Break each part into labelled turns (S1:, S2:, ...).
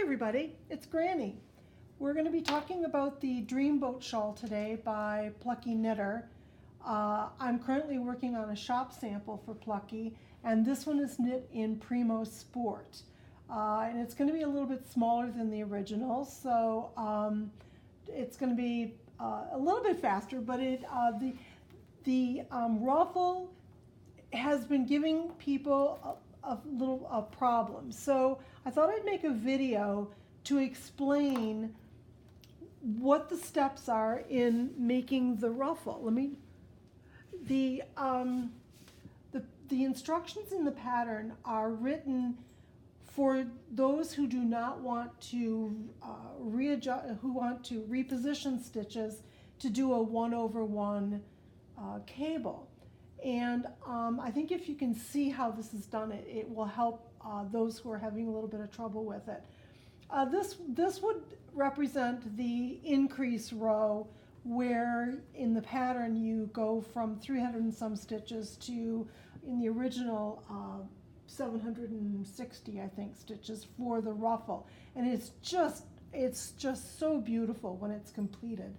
S1: everybody, it's Granny. We're going to be talking about the Dreamboat shawl today by Plucky Knitter. I'm currently working on a shop sample for Plucky, and this one is knit in Primo Sport. And it's going to be a little bit smaller than the original, so it's going to be a little bit faster, but the ruffle has been giving people a little problem. So I thought I'd make a video to explain what the steps are in making the ruffle. The instructions in the pattern are written for those who do not want to who want to reposition stitches to do a 1/1 cable. And I think if you can see how this is done, it will help those who are having a little bit of trouble with it. This would represent the increase row, where in the pattern you go from 300 and some stitches to, in the original, 760, I think, stitches for the ruffle. And it's just so beautiful when it's completed.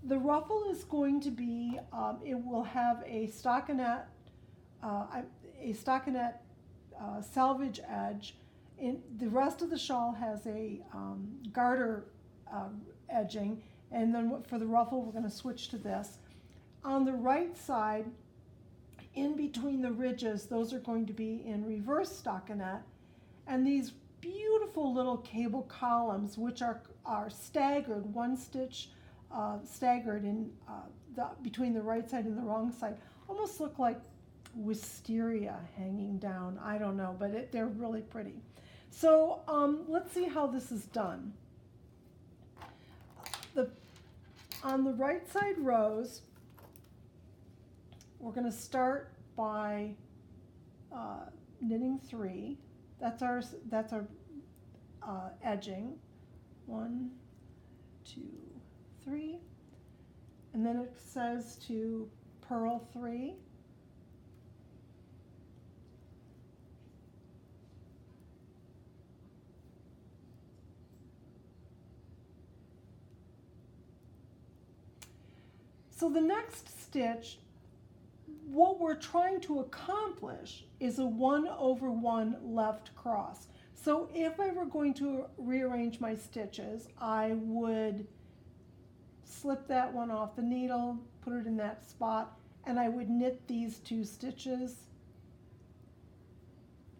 S1: The ruffle is going to be, it will have a stockinette selvage edge. The rest of the shawl has a garter edging, and then for the ruffle we're going to switch to this. On the right side, in between the ridges, those are going to be in reverse stockinette, and these beautiful little cable columns, which are staggered, one stitch staggered in between the right side and the wrong side, almost look like wisteria hanging down. I don't know, but they're really pretty. So let's see how this is done. On the right side rows, we're going to start by knitting 3. That's our edging. 1, 2, 3, and then it says to purl 3. So the next stitch, what we're trying to accomplish is a 1/1 left cross. So if I were going to rearrange my stitches, I would slip that one off the needle, put it in that spot, and I would knit these 2 stitches,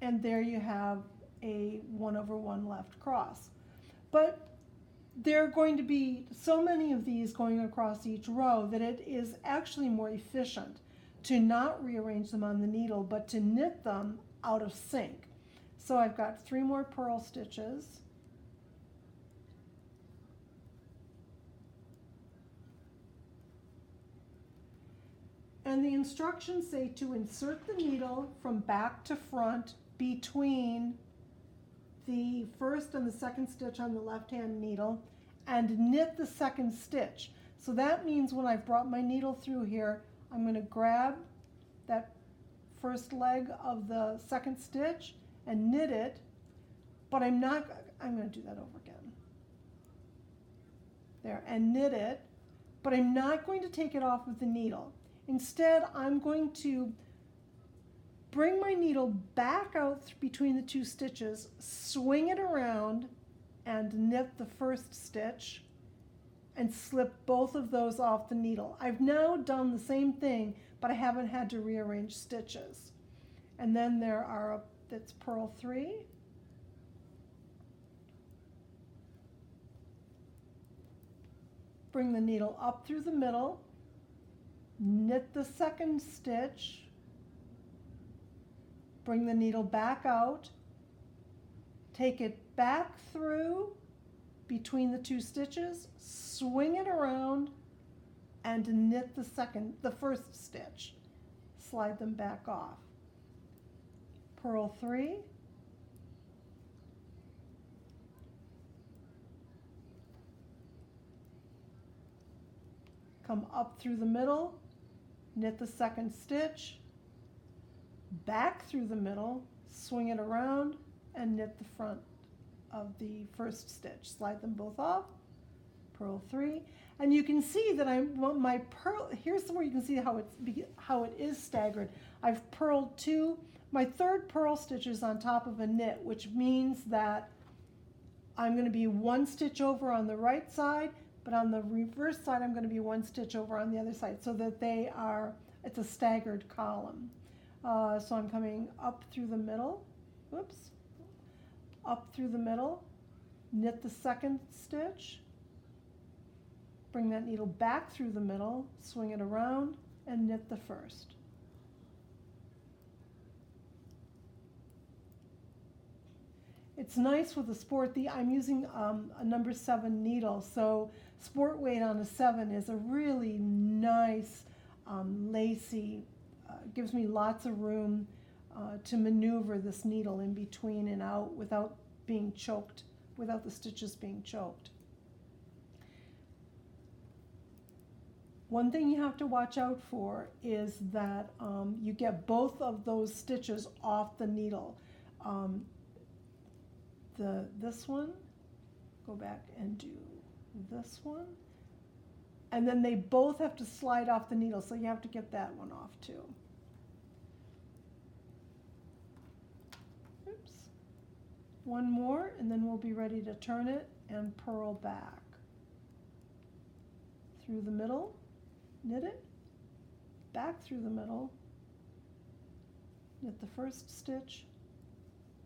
S1: and there you have a 1/1 left cross. But there are going to be so many of these going across each row that it is actually more efficient to not rearrange them on the needle, but to knit them out of sync. So I've got 3 more purl stitches. And the instructions say to insert the needle from back to front between the first and the second stitch on the left-hand needle and knit the second stitch. So that means when I've brought my needle through here, I'm going to grab that first leg of the second stitch and knit it, but I'm going to do that over again. There, and knit it, but I'm not going to take it off of the needle. Instead, I'm going to bring my needle back out between the 2 stitches, swing it around, and knit the first stitch, and slip both of those off the needle. I've now done the same thing, but I haven't had to rearrange stitches. And then that's purl 3. Bring the needle up through the middle, knit the second stitch, bring the needle back out, take it back through between the 2 stitches, swing it around, and knit the first stitch. Slide them back off. Purl 3. Come up through the middle, knit the second stitch, back through the middle, swing it around, and knit the front of the first stitch. Slide them both off, purl 3, and you can see that my purl, here's where you can see how it is staggered. I've purled 2, my third purl stitch is on top of a knit, which means that I'm going to be 1 stitch over on the right side, but on the reverse side I'm going to be 1 stitch over on the other side, so that it's a staggered column. So I'm coming up through the middle, whoops, up through the middle, knit the second stitch, bring that needle back through the middle, swing it around, and knit the first. It's nice with a sport. I'm using a number 7 needle, so sport weight on a 7 is a really nice, lacy, gives me lots of room to maneuver this needle in between and out without being choked, without the stitches being choked. One thing you have to watch out for is that you get both of those stitches off the needle. This one, go back and do this one, and then they both have to slide off the needle, so you have to get that one off too. Oops. One more, and then we'll be ready to turn it and purl back. Through the middle, knit it, back through the middle, knit the first stitch,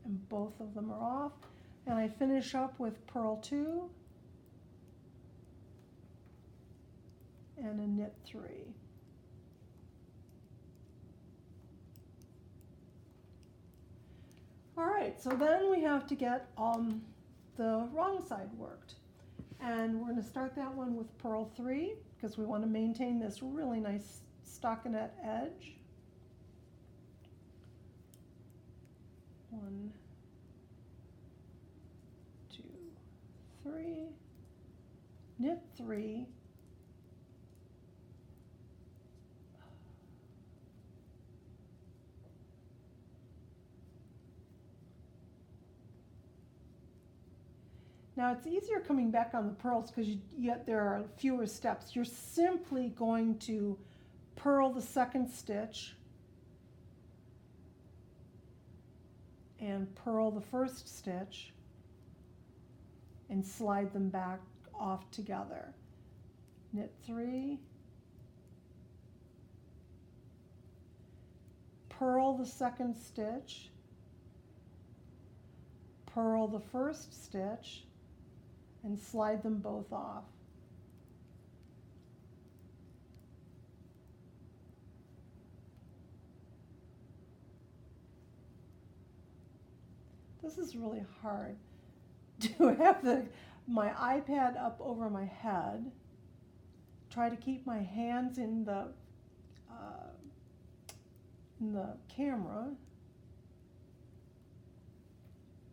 S1: and both of them are off. And I finish up with purl 2 and a knit 3. All right, so then we have to get the wrong side worked. And we're going to start that one with purl 3 because we want to maintain this really nice stockinette edge. 1, 2, 3, knit 3, now it's easier coming back on the purls because there are fewer steps. You're simply going to purl the second stitch and purl the first stitch and slide them back off together. Knit 3, purl the second stitch, purl the first stitch, and slide them both off. This is really hard to have my iPad up over my head, try to keep my hands in the camera,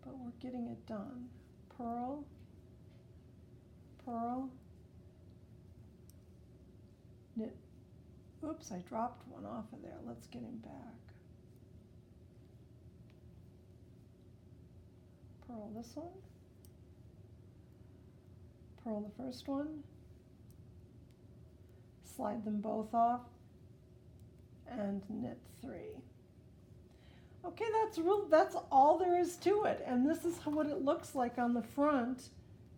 S1: but we're getting it done. Purl, purl, knit, oops, I dropped one off of there. Let's get him back. Purl this one, purl the first one, slide them both off, and knit 3. Okay, that's all there is to it, and this is what it looks like on the front.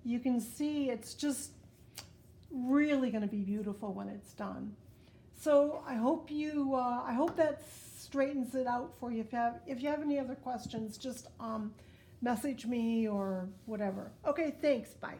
S1: You can see it's just really going to be beautiful when it's done. So I hope that straightens it out for you. If you have any other questions, just message me or whatever. Okay, thanks. Bye.